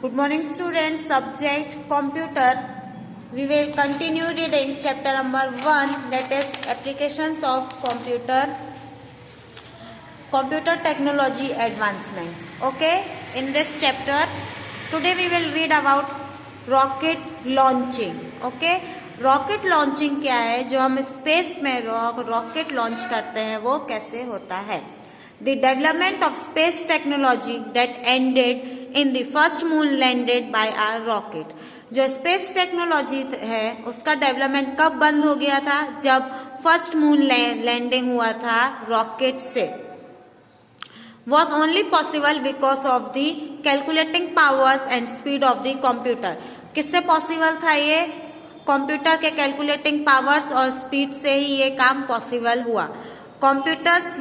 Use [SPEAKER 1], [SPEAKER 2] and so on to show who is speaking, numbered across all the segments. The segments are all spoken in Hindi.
[SPEAKER 1] Good morning students, subject computer. We will continue reading chapter number 1, that is applications of computer technology advancement. Okay, in this chapter today we will read about rocket launching. Okay, rocket launching क्या है, जो हम स्पेस में रॉकेट लॉन्च करते हैं वो कैसे होता है. The development of space technology that ended in the first moon landed by our rocket. जो स्पेस टेक्नोलॉजी है उसका डेवलपमेंट कब बंद हो गया था, जब फर्स्ट मून लैंडिंग हुआ था रॉकेट से. was only possible because of the calculating powers and speed of the computer. किससे पॉसिबल था ये, कंप्यूटर के कैलकुलेटिंग पावर्स और स्पीड से ही ये काम पॉसिबल हुआ. Computers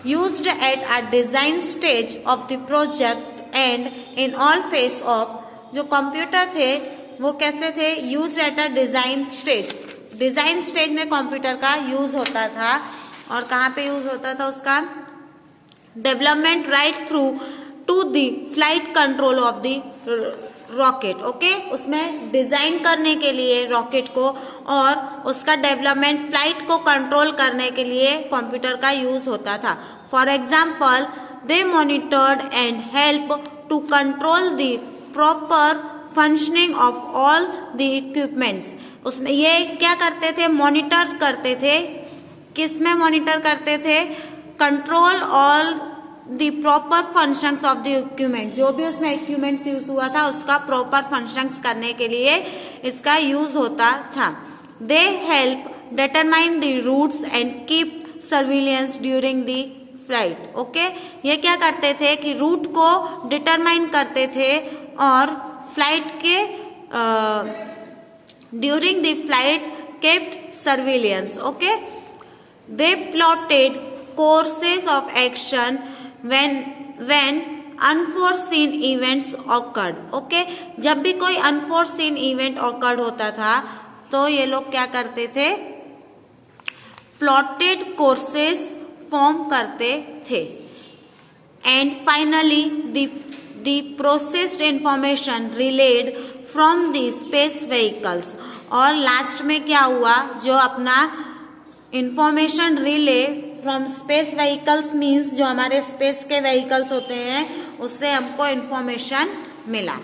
[SPEAKER 1] used at a design stage of the project and in all phase of. जो कंप्यूटर थे वो कैसे थे, used at a design stage. Design stage में कंप्यूटर का यूज होता था. और कहाँ पे यूज होता था उसका, development right through to the flight control of the rocket. Okay, उसमें डिजाइन करने के लिए रॉकेट को और उसका डेवलपमेंट फ्लाइट को कंट्रोल करने के लिए कंप्यूटर का यूज होता था. For example, they monitored and help to control the proper functioning of all the equipments. उसमें ये क्या करते थे, मॉनिटर करते थे. किस में मॉनिटर करते थे, control all the proper functions of the equipment. जो भी उसमें इक्विपमेंट्स यूज हुआ था उसका प्रॉपर फंक्शंस करने के लिए इसका यूज होता था. They help determine the routes and keep surveillance during the flight. Okay, ये क्या करते थे कि रूट को डिटरमाइन करते थे और फ्लाइट के during the flight kept surveillance. Okay, they plotted courses of action when unforeseen events occurred. Okay, जब भी कोई unforeseen event occurred होता था तो ये लोग क्या करते थे, plotted courses फॉर्म करते थे. And finally the processed information relayed from the space vehicles. और लास्ट में क्या हुआ, जो अपना information relay from space vehicles means जो हमारे स्पेस के व्हीकल्स होते हैं उससे हमको इंफॉर्मेशन मिला.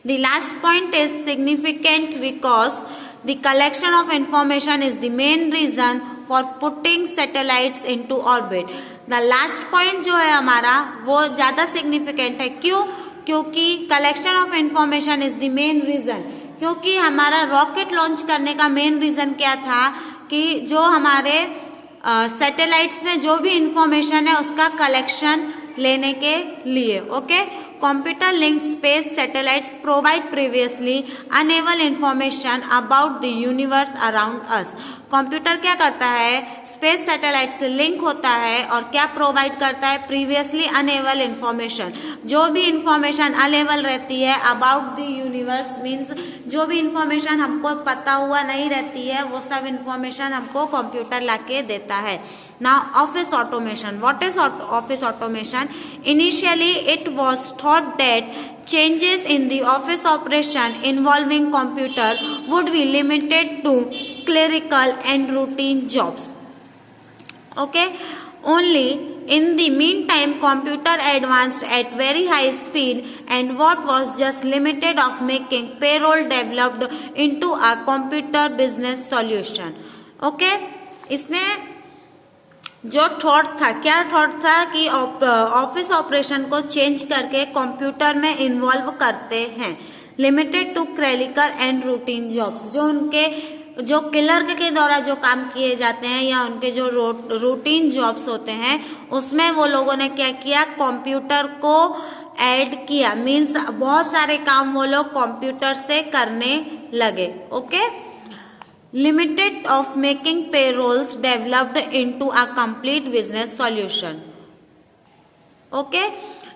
[SPEAKER 1] The last point is significant because the collection of information is the main reason for putting satellites into orbit. The last point जो है हमारा वो ज्यादा सिग्निफिकेंट है. क्यों, क्योंकि collection of information is the main reason. क्योंकि हमारा रॉकेट लॉन्च करने का मेन रीजन क्या था कि जो हमारे सैटेलाइट्स में जो भी इंफॉर्मेशन है उसका कलेक्शन लेने के लिए. Okay, computer linked space satellites provide previously unable information about the universe around us. Computer क्या करता है, स्पेस सैटेलाइट से लिंक होता है और क्या प्रोवाइड करता है, प्रीवियसली अनएबल इंफॉर्मेशन. जो भी इंफॉर्मेशन अनएबल रहती है अबाउट द यूनिवर्स मीन्स जो भी इंफॉर्मेशन हमको पता हुआ नहीं रहती है वो सब इंफॉर्मेशन हमको कंप्यूटर लाके देता है. Now, office automation. What is office automation? Initially, it was thought that changes in the office operation involving computer would be limited to clerical and routine jobs. Okay? Only in the meantime, computer advanced at very high speed, and what was just limited of making payroll developed into a computer business solution. Okay? इसमें जो थॉट था, क्या थॉट था कि ऑफिस ऑपरेशन को चेंज करके कंप्यूटर में इन्वॉल्व करते हैं. Limited to clerical and routine jobs, जो उनके जो क्लर्क के द्वारा जो काम किए जाते हैं या उनके जो रूटीन जॉब्स होते हैं उसमें वो लोगों ने क्या किया, कंप्यूटर को ऐड किया. मीन्स बहुत सारे काम वो लोग कंप्यूटर से करने लगे. Okay, limited of making payrolls developed into a complete business solution. Okay,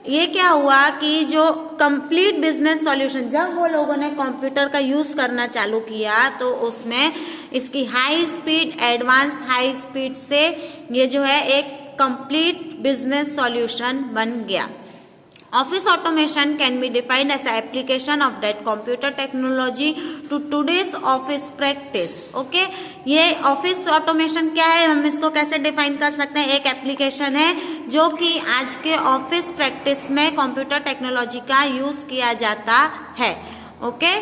[SPEAKER 1] ये क्या हुआ कि जो कंप्लीट बिजनेस सॉल्यूशन जब वो लोगों ने कंप्यूटर का यूज करना चालू किया तो उसमें इसकी high speed, advance high speed से ये जो है एक कंप्लीट बिजनेस सॉल्यूशन बन गया. Office automation can be defined as the application of that computer technology to today's office practice. Okay, ये ऑफिस ऑटोमेशन क्या है, हम इसको कैसे डिफाइन कर सकते हैं? एक एप्लीकेशन है जो कि आज के ऑफिस प्रैक्टिस में कंप्यूटर टेक्नोलॉजी का यूज किया जाता है. Okay,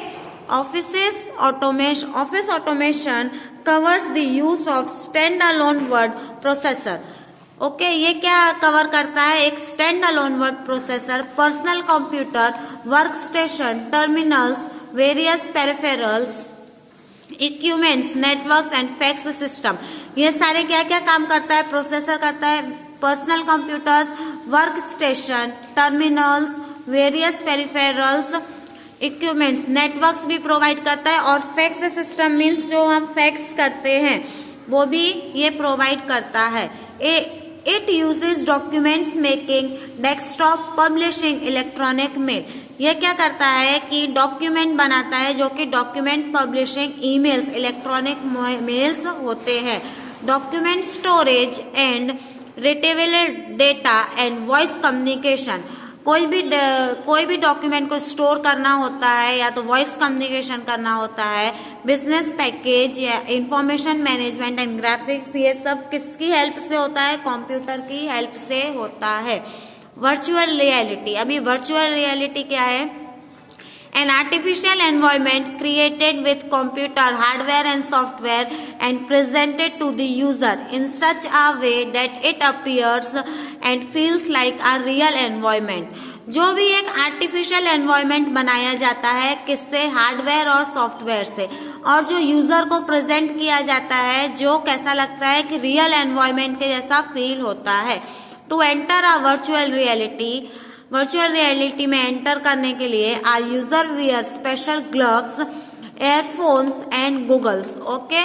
[SPEAKER 1] office automation covers the use of standalone word processor. Okay, ये क्या कवर करता है? एक stand alone word processor, personal computer, work station, terminals, various peripherals, equipments, networks and fax system. ये सारे क्या क्या काम करता है? प्रोसेसर करता है personal computers, work station, terminals, various peripherals, equipments, networks भी प्रोवाइड करता है, और फैक्स सिस्टम मीन्स जो हम फैक्स करते हैं वो भी ये प्रोवाइड करता है. It uses documents making, desktop publishing, electronic mail. ये क्या करता है कि डॉक्यूमेंट बनाता है, जो कि document publishing, emails, electronic mails होते हैं, document storage and retrieval data and voice communication. कोई भी डॉक्यूमेंट को स्टोर करना होता है या तो वॉइस कम्युनिकेशन करना होता है, बिजनेस पैकेज या इंफॉर्मेशन मैनेजमेंट एंड ग्राफिक्स, ये सब किसकी हेल्प से होता है? कंप्यूटर की हेल्प से होता है. Virtual reality. अभी वर्चुअल रियलिटी क्या है? An artificial environment created with computer hardware and software and presented to the user in such a way that it appears and feels like a real environment. जो भी एक आर्टिफिशियल एनवायरमेंट बनाया जाता है, किससे? हार्डवेयर और सॉफ्टवेयर से, और जो यूजर को प्रेजेंट किया जाता है जो कैसा लगता है कि रियल एनवायरमेंट के जैसा फील होता है. To enter a virtual reality में एंटर करने के लिए our user wear special gloves, earphones and googles. Okay,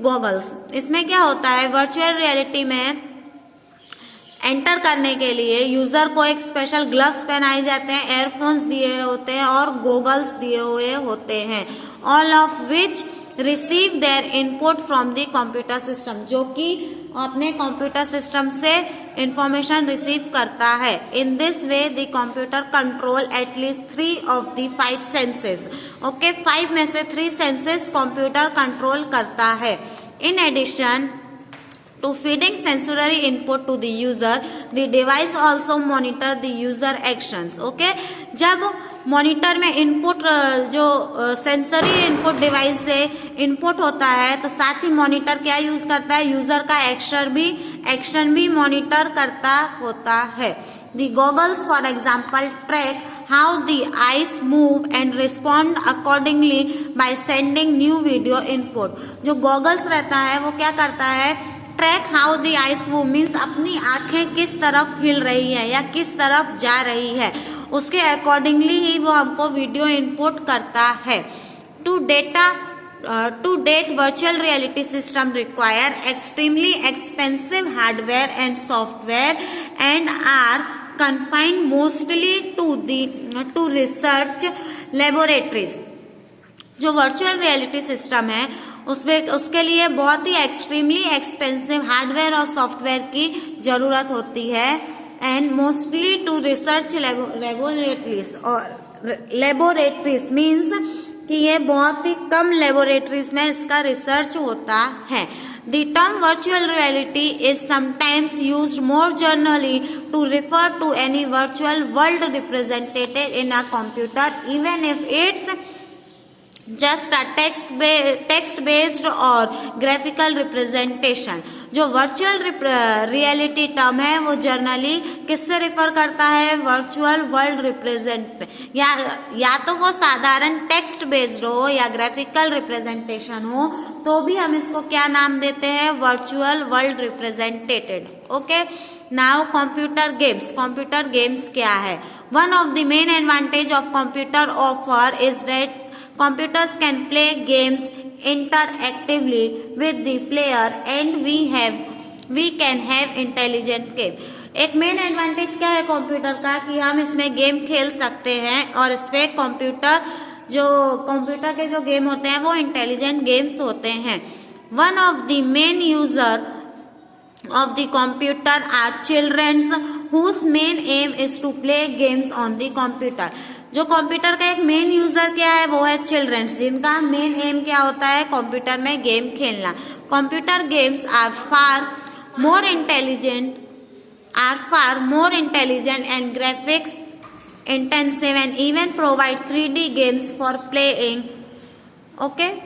[SPEAKER 1] goggles. इसमें क्या होता है? वर्चुअल रियलिटी में एंटर करने के लिए यूजर को एक स्पेशल ग्लव्स पहनाए जाते हैं, एयरफोन्स दिए होते हैं और गॉगल्स दिए हुए होते हैं. All of which receive their input from the computer system, जो कि अपने कंप्यूटर सिस्टम से इंफॉर्मेशन रिसीव करता है. In this way the computer control at least 3 of the 5 senses. Okay, 5 में से 3 सेंसेस कंप्यूटर कंट्रोल करता है. In addition to feeding sensory input to the user, the device also monitor the user actions. Okay, जब मॉनिटर में इनपुट जो सेंसरी इनपुट डिवाइस से इनपुट होता है, तो साथ ही मॉनिटर क्या यूज करता है? यूजर का एक्शन भी मॉनिटर करता होता है. The goggles for example track how the eyes move and respond accordingly by sending new video input. जो गॉगल्स रहता है वो क्या करता है? Track how the eyes move means अपनी आंखें किस तरफ हिल रही है या किस तरफ जा रही है, उसके अकॉर्डिंगली ही वो हमको वीडियो इनपुट करता है. To date virtual reality system require extremely expensive hardware and software and are confined mostly to research laboratories. जो वर्चुअल रियलिटी सिस्टम है उसके लिए बहुत ही एक्सट्रीमली एक्सपेंसिव हार्डवेयर और सॉफ्टवेयर की जरूरत होती है, and mostly to research laboratories means कि ये बहुत ही कम लेबोरेटरीज में इसका रिसर्च होता है. The term virtual reality is sometimes used more generally to refer to any virtual world represented in a computer, even if it's just a text based or graphical representation. जो वर्चुअल रियलिटी टर्म है वो जर्नली किससे रिफर करता है? वर्चुअल वर्ल्ड रिप्रेजेंट, या तो वो साधारण टेक्स्ट बेस्ड हो या ग्राफिकल रिप्रेजेंटेशन हो, तो भी हम इसको क्या नाम देते हैं? Virtual world represented. Okay, now computer games क्या है? One of the main advantage of computer offer is that computers can play games interactively with the player and we can have intelligent game. एक मेन एडवांटेज क्या है कंप्यूटर का? कि हम इसमें गेम खेल सकते हैं और इस पे कंप्यूटर के जो गेम होते हैं वो इंटेलिजेंट गेम्स होते हैं. One of the main user of the computer are children whose main aim is to play games on the computer. जो कंप्यूटर का एक मेन यूजर क्या है, वो है चिल्ड्रंस, जिनका मेन एम क्या होता है, कंप्यूटर में गेम खेलना. Computer games are far more intelligent and graphics intensive and even provide 3D games for playing.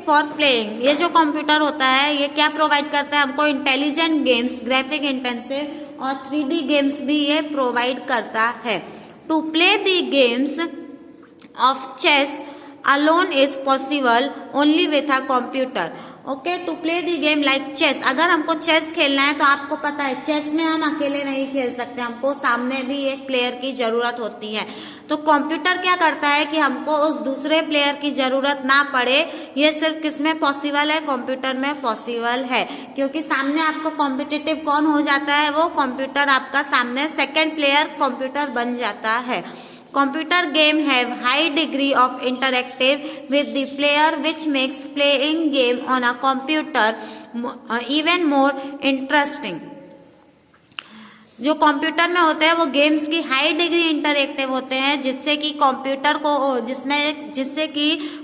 [SPEAKER 1] For playing. ये जो कंप्यूटर होता है ये क्या प्रोवाइड करता है हमको, इंटेलिजेंट गेम्स, ग्राफिक इंटेंसिव और 3D गेम्स भी ये प्रोवाइड करता है. To play the games of chess alone is possible only with a computer. To play the game like chess. अगर हमको चेस खेलना है तो आपको पता है चेस में हम अकेले नहीं खेल सकते, हमको सामने भी एक प्लेयर की जरूरत होती है. तो कंप्यूटर क्या करता है कि हमको उस दूसरे प्लेयर की जरूरत ना पड़े. ये सिर्फ किसमें पॉसिबल है, कंप्यूटर में पॉसिबल है, क्योंकि सामने आपको कॉम्पिटिटिव कौन हो जाता है, वो कंप्यूटर आपका सामने सेकेंड प्लेयर कंप्यूटर बन जाता है. Computer game have high degree of interactive with the player, which makes playing game on a computer even more interesting. जो कंप्यूटर में होते हैं वो गेम्स की हाई डिग्री इंटरएक्टिव होते हैं, जिससे कि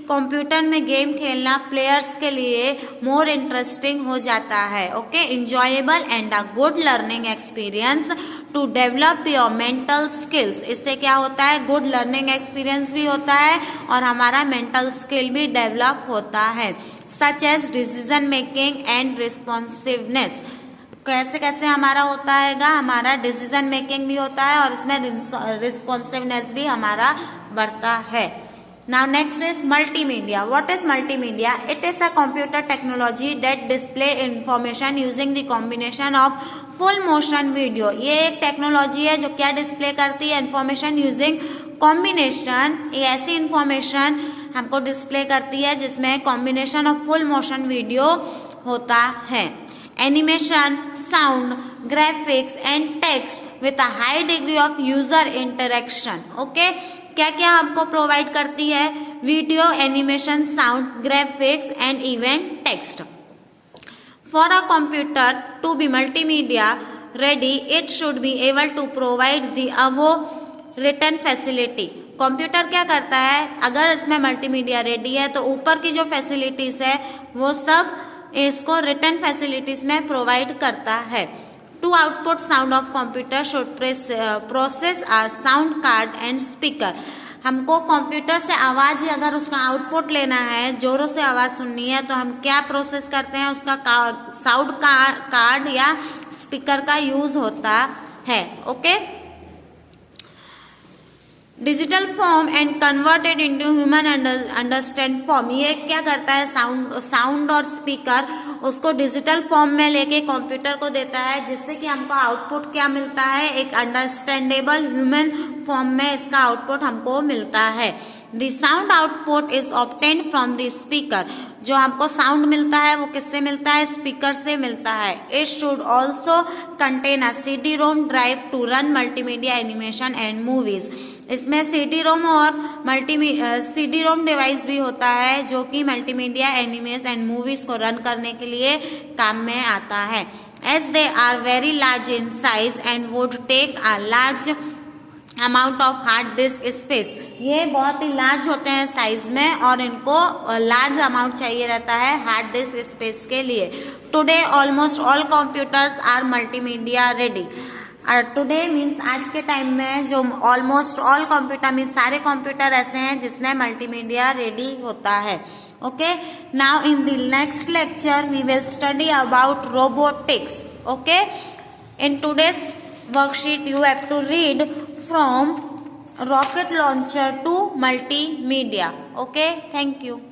[SPEAKER 1] कंप्यूटर में गेम खेलना प्लेयर्स के लिए मोर इंटरेस्टिंग हो जाता है. Enjoyable and a good learning experience to develop your mental skills. इससे क्या होता है, गुड लर्निंग एक्सपीरियंस भी होता है और हमारा मेंटल स्किल भी डेवलप होता है. Such as decision making and responsiveness. कैसे हमारा होता है, हमारा डिसीजन मेकिंग भी होता है और इसमें रिस्पॉन्सिवनेस भी हमारा बढ़ता है. Now next is multimedia. What is multimedia? It is a computer technology that display information using the combination of full motion video. ये एक टेक्नोलॉजी है जो क्या डिस्प्ले करती है, इंफॉर्मेशन यूजिंग कॉम्बिनेशन. ये ऐसी इंफॉर्मेशन हमको डिस्प्ले करती है जिसमें combination of full motion video होता है. Animation, sound, graphics and text with a high degree of user interaction. क्या क्या हमको प्रोवाइड करती है, video, animation, sound, graphics and even text. For a computer to be multimedia ready it should be able to provide the above written facility. Computer क्या करता है, अगर इसमें मल्टीमीडिया रेडी है तो ऊपर की जो फैसिलिटीज है वो सब इसको रिटन फैसिलिटीज में प्रोवाइड करता है. To output sound of computer should process our sound card and speaker. हमको कंप्यूटर से आवाज, अगर उसका आउटपुट लेना है, जोरों से आवाज सुननी है, तो हम क्या प्रोसेस करते हैं, उसका साउंड कार्ड या स्पीकर का यूज होता है. Digital form and converted into human understand form. ये क्या करता है, साउंड और स्पीकर उसको डिजिटल फॉर्म में लेके कंप्यूटर को देता है, जिससे कि हमको आउटपुट क्या मिलता है, एक अंडरस्टैंडेबल ह्यूमन फॉर्म में इसका आउटपुट हमको मिलता है. The sound output is obtained from the speaker. जो हमको साउंड मिलता है वो किससे मिलता है, स्पीकर से मिलता है. It should also contain a CD-ROM drive to run multimedia animation and movies. इसमें CD-ROM और CD-ROM डिवाइस भी होता है जो कि मल्टीमीडिया एनिमेशन एंड मूवीज को रन करने के लिए काम में आता है. As they are very large in size and would take a large amount of hard disk space. ये बहुत ही लार्ज होते हैं साइज में और इनको लार्ज अमाउंट चाहिए रहता है हार्ड डिस्क स्पेस के लिए. Today almost all computers are multimedia ready. Today means आज के टाइम में जो ऑलमोस्ट ऑल कंप्यूटर मीन्स सारे कंप्यूटर ऐसे हैं जिसमें मल्टीमीडिया रेडी होता है. Now in the next lecture we will study about robotics. In today's worksheet you have to read from rocket launcher to multimedia. Thank you.